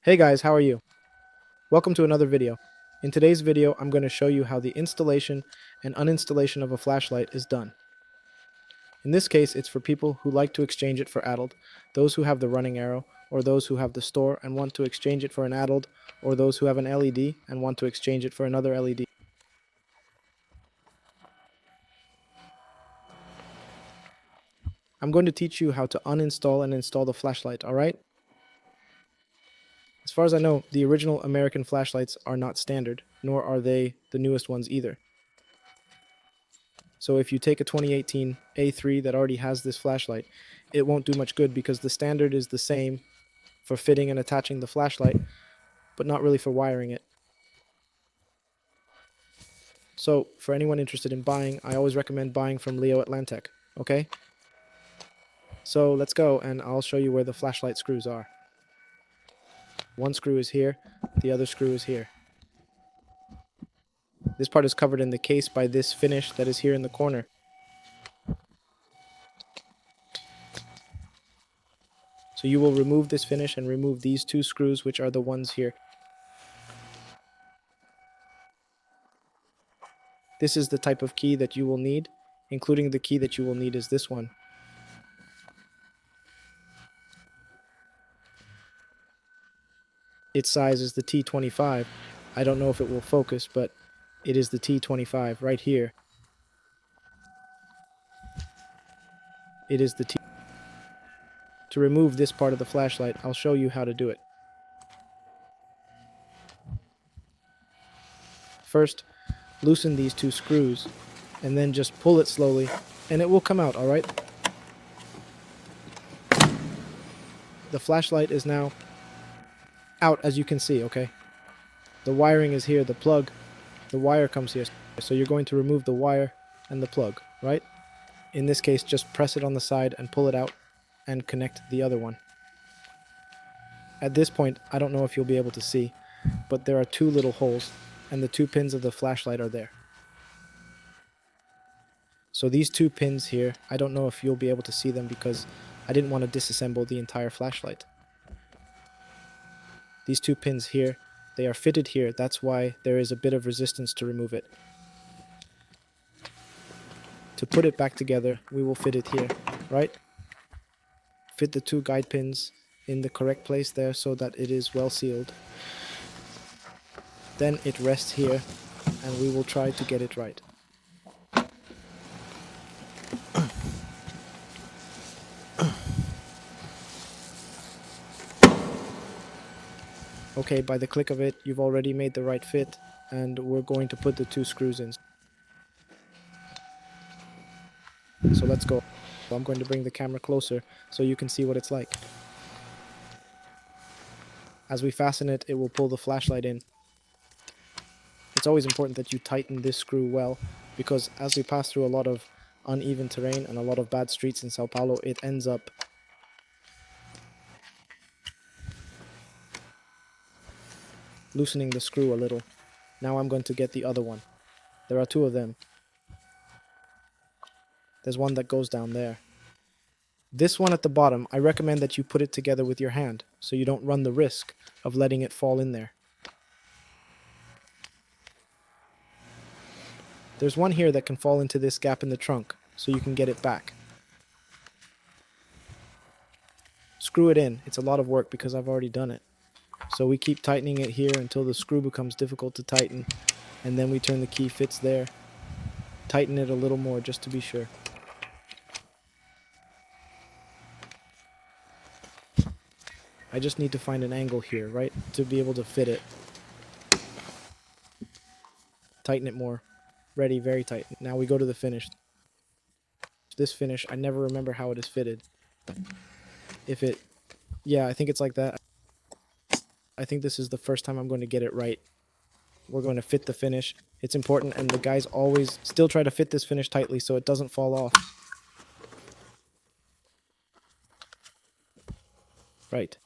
Hey guys, how are you? Welcome to another video. In today's video, I'm going to show you how the installation and uninstallation of a flashlight is done. In this case, it's for people who like to exchange it for ADLT, those who have the running arrow, or those who have the store and want to exchange it for an ADLT, or those who have an LED and want to exchange it for another LED. I'm going to teach you how to uninstall and install the flashlight, alright? As far as I know, the original American flashlights are not standard, nor are they the newest ones either. So if you take a 2018 A3 that already has this flashlight, it won't do much good because the standard is the same for fitting and attaching the flashlight, but not really for wiring it. So for anyone interested in buying, I always recommend buying from Leo Atlantec, okay? So let's go and I'll show you where the flashlight screws are. One screw is here, the other screw is here. This part is covered in the case by this finish that is here in the corner. So you will remove this finish and remove these two screws, which are the ones here. This is the type of key that you will need, including the key that you will need is this one. Its size is the T25. I don't know if it will focus, but it is the T25 right here. It is the T. To remove this part of the flashlight, I'll show you how to do it. First, loosen these two screws, and then just pull it slowly, and it will come out, alright? The flashlight is now out, as you can see, okay? The wiring is here, the plug, the wire comes here. So you're going to remove the wire and the plug, right? In this case, just press it on the side and pull it out and connect the other one. At this point, I don't know if you'll be able to see, but there are two little holes, and the two pins of the flashlight are there. So these two pins here, I don't know if you'll be able to see them because I didn't want to disassemble the entire flashlight. These two pins here, they are fitted here. That's why there is a bit of resistance to remove it. To put it back together, we will fit it here, right? Fit the two guide pins in the correct place there so that it is well sealed. Then it rests here, and we will try to get it right. Okay, by the click of it, you've already made the right fit, and we're going to put the two screws in. So let's go. I'm going to bring the camera closer so you can see what it's like. As we fasten it, it will pull the flashlight in. It's always important that you tighten this screw well, because as we pass through a lot of uneven terrain and a lot of bad streets in Sao Paulo, it ends up loosening the screw a little. Now I'm going to get the other one. There are two of them. There's one that goes down there. This one at the bottom, I recommend that you put it together with your hand, so you don't run the risk of letting it fall in there. There's one here that can fall into this gap in the trunk, so you can get it back. Screw it in. It's a lot of work because I've already done it. So we keep tightening it here until the screw becomes difficult to tighten, and then we turn the key fits there. Tighten it a little more just to be sure. I just need to find an angle here, right, to be able to fit it. Tighten it more. Ready, very tight. Now we go to the finish. This finish, I never remember how it is fitted. Yeah, I think it's like that. I think this is the first time I'm going to get it right. We're going to fit the finish. It's important, and the guys always still try to fit this finish tightly so it doesn't fall off. Right.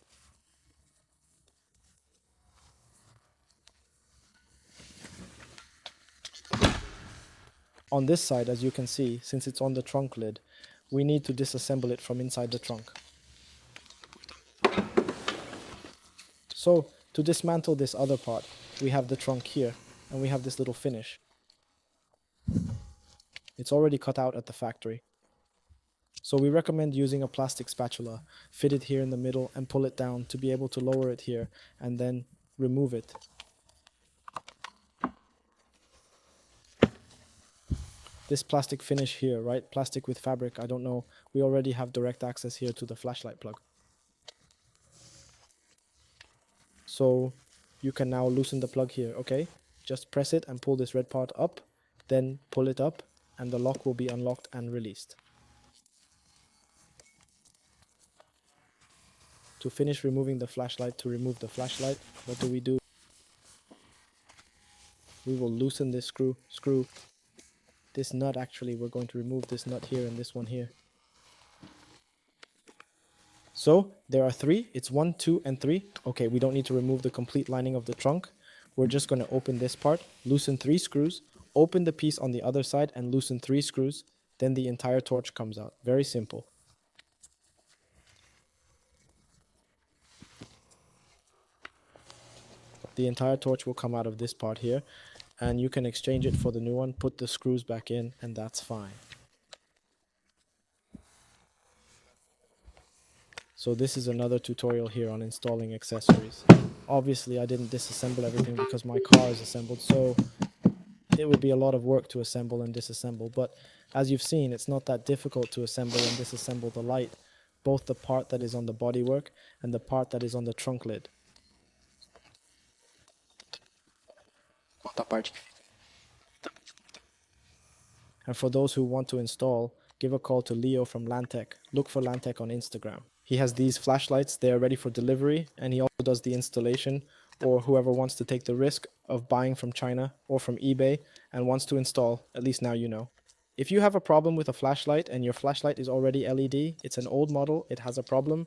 On this side, as you can see, since it's on the trunk lid, we need to disassemble it from inside the trunk. So to dismantle this other part, we have the trunk here, and we have this little finish. It's already cut out at the factory. So we recommend using a plastic spatula, fit it here in the middle and pull it down to be able to lower it here and then remove it. This plastic finish here, right? Plastic with fabric, I don't know. We already have direct access here to the flashlight plug. So you can now loosen the plug here, okay? Just press it and pull this red part up, then pull it up and the lock will be unlocked and released. To finish removing the flashlight, to remove the flashlight, what do? We will loosen this screw. This nut actually, we're going to remove this nut here and this one here. So there are three, it's 1, 2, and 3. Okay, we don't need to remove the complete lining of the trunk. We're just going to open this part, loosen 3 screws, open the piece on the other side and loosen 3 screws. Then the entire torch comes out. Very simple. The entire torch will come out of this part here, and you can exchange it for the new one, put the screws back in, and that's fine. So this is another tutorial here on installing accessories. Obviously I didn't disassemble everything because my car is assembled, so it would be a lot of work to assemble and disassemble, but as you've seen, it's not that difficult to assemble and disassemble the light, both the part that is on the bodywork and the part that is on the trunk lid. And for those who want to install, give a call to Leo from Lantec. Look for Lantec on Instagram. He has these flashlights, they are ready for delivery, and he also does the installation, or whoever wants to take the risk of buying from China or from eBay and wants to install, at least now you know. If you have a problem with a flashlight and your flashlight is already LED, it's an old model, it has a problem,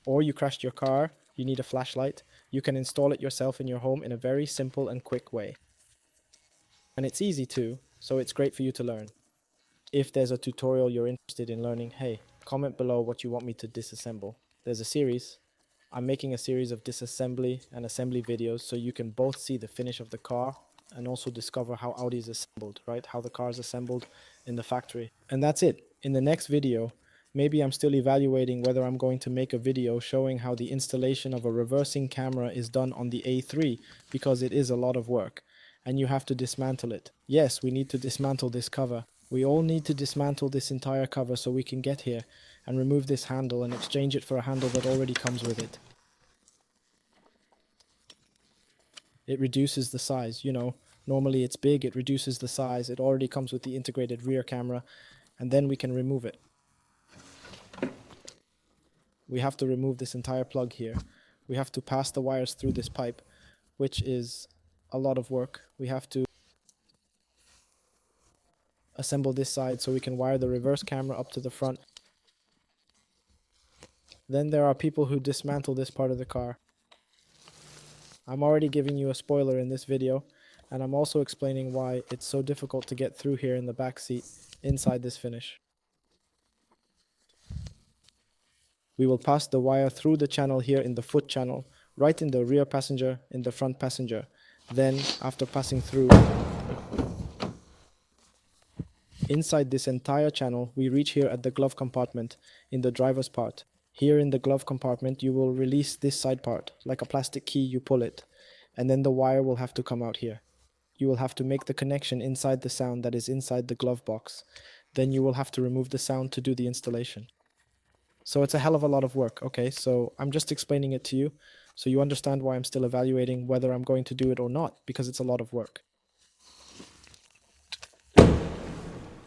or you crashed your car, you need a flashlight, you can install it yourself in your home in a very simple and quick way. And it's easy too, so it's great for you to learn. If there's a tutorial you're interested in learning, hey, comment below what you want me to disassemble. There's a series. I'm making a series of disassembly and assembly videos so you can both see the finish of the car and also discover how Audi is assembled, right? How the car is assembled in the factory. And that's it. In the next video, maybe I'm still evaluating whether I'm going to make a video showing how the installation of a reversing camera is done on the A3, because it is a lot of work and you have to dismantle it. Yes, we need to dismantle this cover. We all need to dismantle this entire cover so we can get here and remove this handle and exchange it for a handle that already comes with it. It reduces the size, you know, normally it's big, it reduces the size, it already comes with the integrated rear camera, and then we can remove it. We have to remove this entire plug here. We have to pass the wires through this pipe, which is a lot of work. We have to assemble this side so we can wire the reverse camera up to the front. Then there are people who dismantle this part of the car. I'm already giving you a spoiler in this video, and I'm also explaining why it's so difficult to get through here in the back seat inside this finish. We will pass the wire through the channel here in the foot channel, right in the rear passenger, in the front passenger. Then, after passing through, inside this entire channel, we reach here at the glove compartment in the driver's part. Here in the glove compartment, you will release this side part. Like a plastic key, you pull it, and then the wire will have to come out here. You will have to make the connection inside the sound that is inside the glove box. Then you will have to remove the sound to do the installation. So it's a hell of a lot of work, okay? So I'm just explaining it to you, so you understand why I'm still evaluating whether I'm going to do it or not, because it's a lot of work.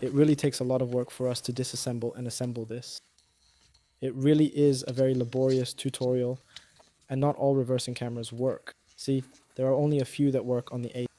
It really takes a lot of work for us to disassemble and assemble this. It really is a very laborious tutorial, and not all reversing cameras work. See, there are only a few that work on the A.